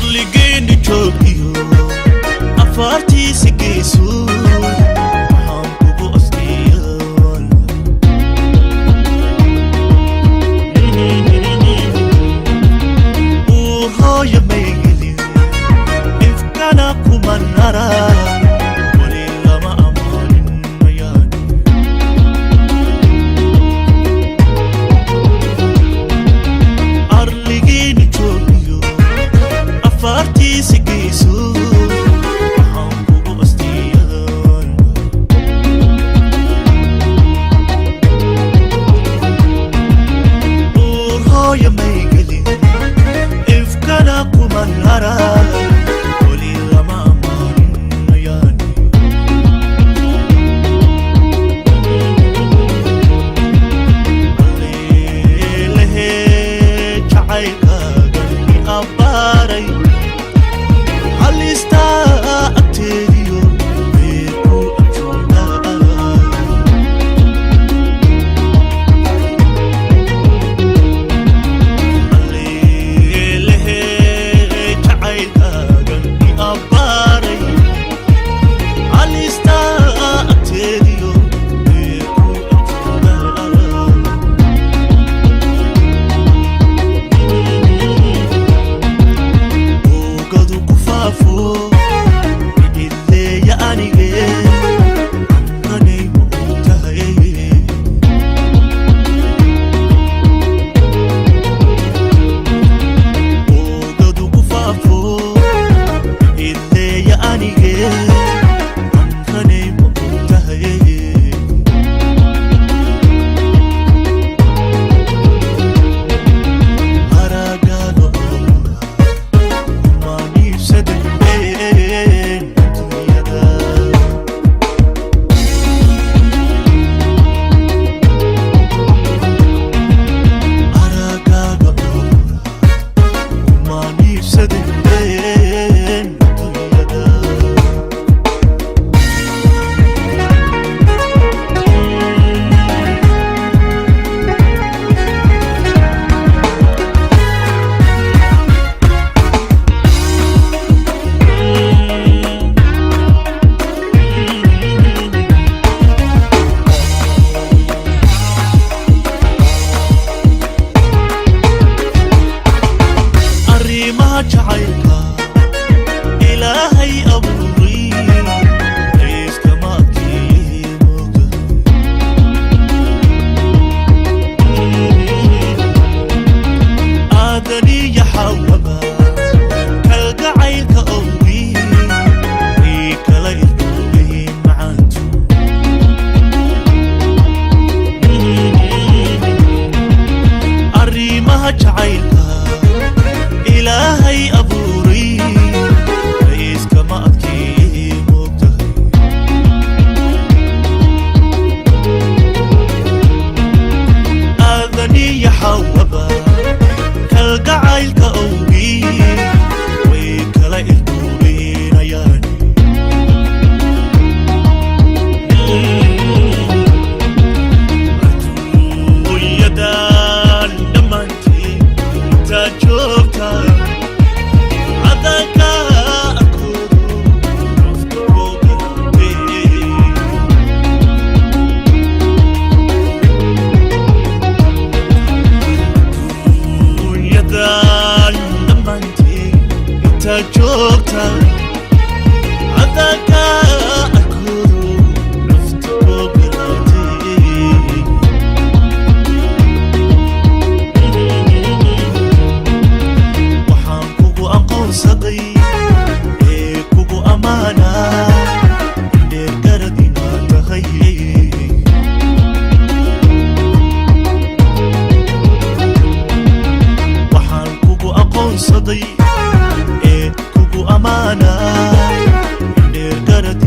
arligeni joogiyo afartiisa geeso waxaan kugu asdiyan hooyo maygeli ifkana kuma nara wali lama amaanin mayaan arligeni joogiyo afartiisa geeso waxaan kugu asdiyan hooyo maygeli ifkana kuma nara wali lama amaanin mayaan alleelehe jacaylkaagan i abbaaray halistaa agteediyo beerku abjoogaa alleelehe jacaylkaagan i abbaaray halistaa agteediyo beerku abjoogaa oogadu ku faafo ileeya anige ankanay ma og tahay oogadu ku faafo ileeya anige ankanay ma og tahay haragaaga oogura maniibsadan dunyada haragaaga oogura maniibsadan dunyada arrimaha jacaylka ilaahay abuuray iskama adkeeyey moogtahay aadaniya xawaba kalgacaylka owgi ii kala irkoobayn macaantu arrimaha jacaylka ilaahay abuuray iskama adkeeyey moogtahay aadaniya xawaba kalgacaylka owgi way kala irkoobaynayaan adduunyadan dhammaanteen intaad joogtaa adanka arkoodo nafta goobilaabee adduunyadan dhammaanteen intaad joogtaa adanka arkoodo nafta goobilaabee waxaan kugu aqoonsaday ee kugu ammaana indheer garad inaad tahay waxaan kugu aqoonsaday ee kugu ammaana indheer garad